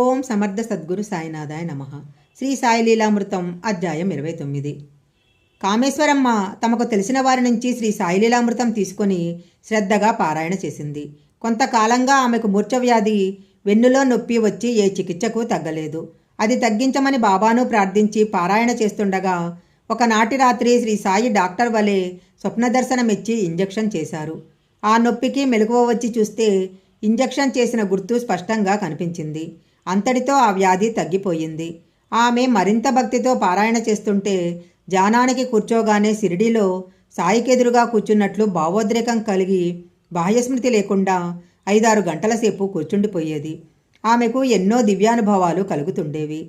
ఓం సమర్థ సద్గురు సాయినాథాయ నమః. శ్రీ సాయి లీలామృతం అధ్యాయం 29. కామేశ్వరమ్మ తమకు తెలిసిన వారి నుంచి శ్రీ సాయి లీలామృతం తీసుకొని శ్రద్ధగా పారాయణ చేసింది. కొంతకాలంగా ఆమెకు మూర్ఛవ్యాధి, వెన్నులో నొప్పి వచ్చి ఏ చికిత్సకు తగ్గలేదు. అది తగ్గించమని బాబాను ప్రార్థించి పారాయణ చేస్తుండగా ఒకనాటి రాత్రి శ్రీ సాయి డాక్టర్ వలె స్వప్నదర్శనమిచ్చి ఇంజెక్షన్ చేశారు. ఆ నొప్పికి మెలకువ వచ్చి చూస్తే ఇంజెక్షన్ చేసిన గుర్తు స్పష్టంగా కనిపించింది. అంతటితో ఆ వ్యాధి తగ్గిపోయింది. ఆమె మరింత భక్తితో పారాయణ చేస్తుంటే ధ్యానానికి కూర్చోగానే షిరిడీలో సాయికెదురుగా కూర్చున్నట్లు భావోద్రేకం కలిగి బాహ్యస్మృతి లేకుండా 5-6 గంటల సేపు కూర్చుండిపోయేది. ఆమెకు ఎన్నో దివ్యానుభవాలు కలుగుతుండేవి.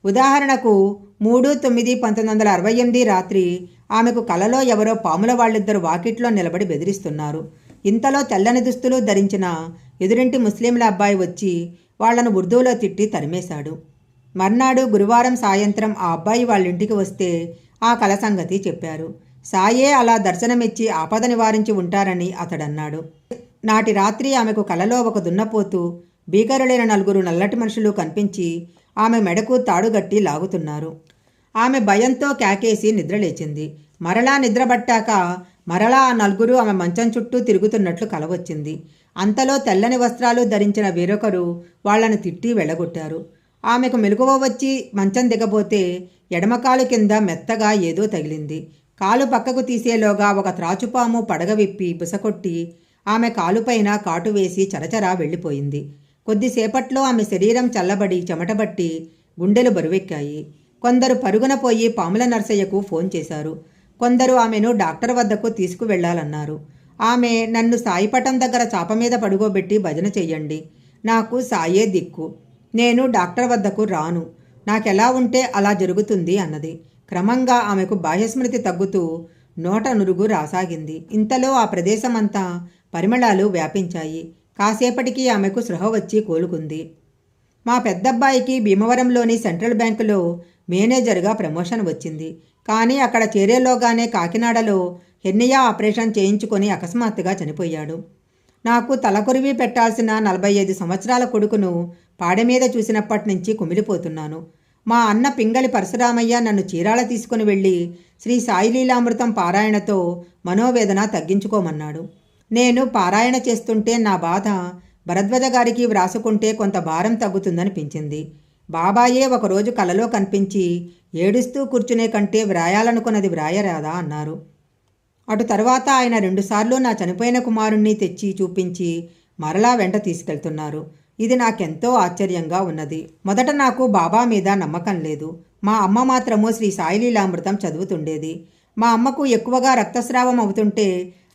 ఉదాహరణకు 3/9/1968 రాత్రి ఆమెకు కలలో ఎవరో పాముల వాళ్ళిద్దరు వాకిట్లో నిలబడి బెదిరిస్తున్నారు. ఇంతలో తెల్లని దుస్తులు ధరించిన ఎదురింటి ముస్లింల అబ్బాయి వచ్చి వాళ్లను ఉర్దూలో తిట్టి తరిమేశాడు. మర్నాడు గురువారం సాయంత్రం ఆ అబ్బాయి వాళ్ళింటికి వస్తే ఆ కల సంగతి చెప్పారు. సాయే అలా దర్శనమిచ్చి ఆపద నివారించి ఉంటారని అతడన్నాడు. నాటి రాత్రి ఆమెకు కలలో ఒక దున్నపోతు, భీకరులైన 4 నల్లటి మనుషులు కనిపించి ఆమె మెడకు తాడుగట్టి లాగుతున్నారు. ఆమె భయంతో కేకేసి నిద్రలేచింది. మరలా నిద్రబట్టాక మరలా ఆ 4 ఆమె మంచం చుట్టూ తిరుగుతున్నట్లు కలవచ్చింది. అంతలో తెల్లని వస్త్రాలు ధరించిన వేరొకరు వాళ్లను తిట్టి వెళ్ళగొట్టారు. ఆమెకు మెలకువ వచ్చి మంచం దిగబోతే ఎడమకాలు కింద మెత్తగా ఏదో తగిలింది. కాలు పక్కకు తీసేలోగా ఒక త్రాచుపాము పడగ విప్పి బుసకొట్టి ఆమె కాలుపైన కాటు వేసి చరచరా వెళ్ళిపోయింది. కొద్దిసేపట్లో ఆమె శరీరం చల్లబడి చెమటబట్టి గుండెలు బరువెక్కాయి. కొందరు పరుగున పోయి పాముల నర్సయ్యకు ఫోన్ చేశారు. కొందరు ఆమెను డాక్టర్ వద్దకు తీసుకువెళ్లాలన్నారు. ఆమె నన్ను సాయిపటం దగ్గర చాప మీద పడుకోబెట్టి భజన చెయ్యండి, నాకు సాయే దిక్కు, నేను డాక్టర్ వద్దకు రాను, నాకెలా ఉంటే అలా జరుగుతుంది అన్నది. క్రమంగా ఆమెకు బాహ్యస్మృతి తగ్గుతూ నోట నురుగు రాసాగింది. ఇంతలో ఆ ప్రదేశమంతా పరిమళాలు వ్యాపించాయి. కాసేపటికి ఆమెకు స్పృహ వచ్చి కోలుకుంది. మా పెద్దబ్బాయికి భీమవరంలోని సెంట్రల్ బ్యాంకులో మేనేజర్గా ప్రమోషన్ వచ్చింది. కానీ అక్కడ చేరేలోగానే కాకినాడలో హెర్నియా ఆపరేషన్ చేయించుకొని అకస్మాత్తుగా చనిపోయాడు. నాకు తలకొరివి పెట్టాల్సిన 45 సంవత్సరాల కొడుకును పాడెమీద చూసినప్పటి నుంచి కుమిలిపోతున్నాను. మా అన్న పింగళి పరశురామయ్య నన్ను చీరాల తీసుకుని వెళ్ళి శ్రీ సాయి లీలామృతం పారాయణతో మనోవేదన తగ్గించుకోమన్నాడు. నేను పారాయణ చేస్తుంటే నా బాధ భరద్వాజ గారికి వ్రాసుకుంటే కొంత భారం తగ్గుతుందనిపించింది. బాబాయే ఒకరోజు కలలో కనిపించి ఏడుస్తూ కూర్చునే కంటే వ్రాయాలనుకున్నది వ్రాయరాదా అన్నారు. అటు తర్వాత ఆయన 2 సార్లు నా చనిపోయిన కుమారుణ్ణి తెచ్చి చూపించి మరలా వెంట తీసుకెళ్తున్నారు. ఇది నాకెంతో ఆశ్చర్యంగా ఉన్నది. మొదట నాకు బాబా మీద నమ్మకం లేదు. మా అమ్మ మాత్రము శ్రీ సాయి లీలామృతం చదువుతుండేది. మా అమ్మకు ఎక్కువగా రక్తస్రావం అవుతుంటే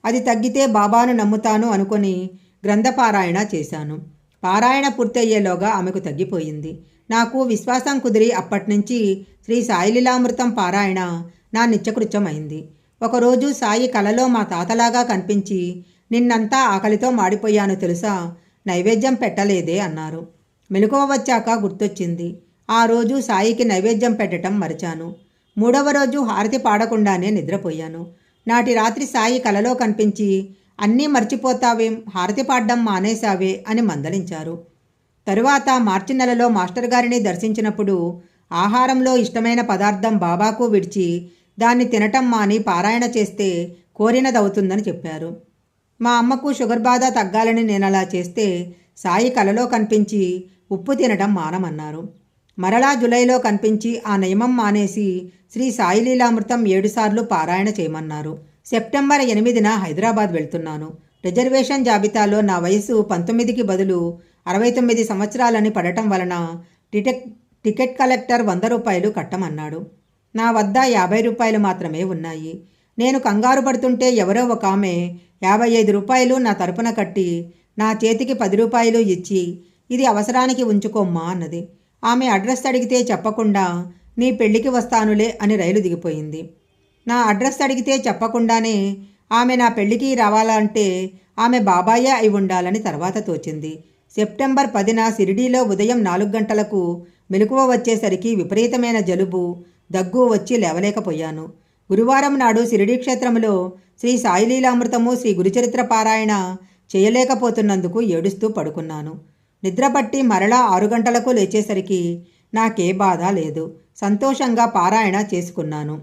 అది తగ్గితే బాబాను నమ్ముతాను అనుకొని గ్రంథపారాయణ చేశాను. పారాయణ పూర్తయ్యేలోగా ఆమెకు తగ్గిపోయింది. నాకు విశ్వాసం కుదిరి అప్పటినుంచి శ్రీ సాయి లీలామృతం పారాయణ నా నిత్యకృత్యమైంది. ఒకరోజు సాయి కలలో మా తాతలాగా కనిపించి నిన్నంతా ఆకలితో మాడిపోయాను తెలుసా, నైవేద్యం పెట్టలేదే అన్నారు. మెలకువ వచ్చాక గుర్తొచ్చింది. ఆ రోజు సాయికి నైవేద్యం పెట్టడం మరిచాను. 3వ రోజు హారతి పాడకుండానే నిద్రపోయాను. నాటి రాత్రి సాయి కలలో కనిపించి అన్నీ మర్చిపోతావేం, హారతి పాడడం మానేశావే అని మందలించారు. తరువాత మార్చి నెలలో మాస్టర్ గారిని దర్శించినప్పుడు ఆహారంలో ఇష్టమైన పదార్థం బాబాకు విడిచి దాన్ని తినటం మాని పారాయణ చేస్తే కోరినదవుతుందని చెప్పారు. మా అమ్మకు షుగర్ బాధ తగ్గాలని నేనలా చేస్తే సాయి కలలో కనిపించి ఉప్పు తినడం మానమన్నారు. మరలా జులైలో కనిపించి ఆ నియమం మానేసి శ్రీ సాయి లీలామృతం 7 సార్లు పారాయణ చేయమన్నారు. సెప్టెంబర్ 8న హైదరాబాద్ వెళ్తున్నాను. రిజర్వేషన్ జాబితాలో నా వయసు 19కి బదులు 69 సంవత్సరాలని పడటం వలన టికెట్ కలెక్టర్ 100 రూపాయలు కట్టమన్నాడు. నా వద్ద 50 రూపాయలు మాత్రమే ఉన్నాయి. నేను కంగారు పడుతుంటే ఎవరో ఒక ఆమె 55 రూపాయలు నా తరపున కట్టి నా చేతికి 10 రూపాయలు ఇచ్చి ఇది అవసరానికి ఉంచుకోమ్మా అన్నది. ఆమె అడ్రస్ అడిగితే చెప్పకుండా నీ పెళ్లికి వస్తానులే అని రైలు దిగిపోయింది. నా అడ్రస్ అడిగితే చెప్పకుండానే ఆమె నా పెళ్లికి రావాలంటే ఆమె బాబాయే అయి ఉండాలని తర్వాత తోచింది. సెప్టెంబర్ 10న షిరిడీలో ఉదయం 4 గంటలకు మెలకువ వచ్చేసరికి విపరీతమైన జలుబు, దగ్గు వచ్చి లేవలేకపోయాను. గురువారం నాడు షిరిడీ క్షేత్రంలో శ్రీ సాయి లీలామృతము, శ్రీ గురుచరిత్ర పారాయణ చేయలేకపోతున్నందుకు ఏడుస్తూ పడుకున్నాను. నిద్రపట్టి మరలా 6 గంటలకు లేచేసరికి నాకే బాధ లేదు. సంతోషంగా పారాయణ చేసుకున్నాను.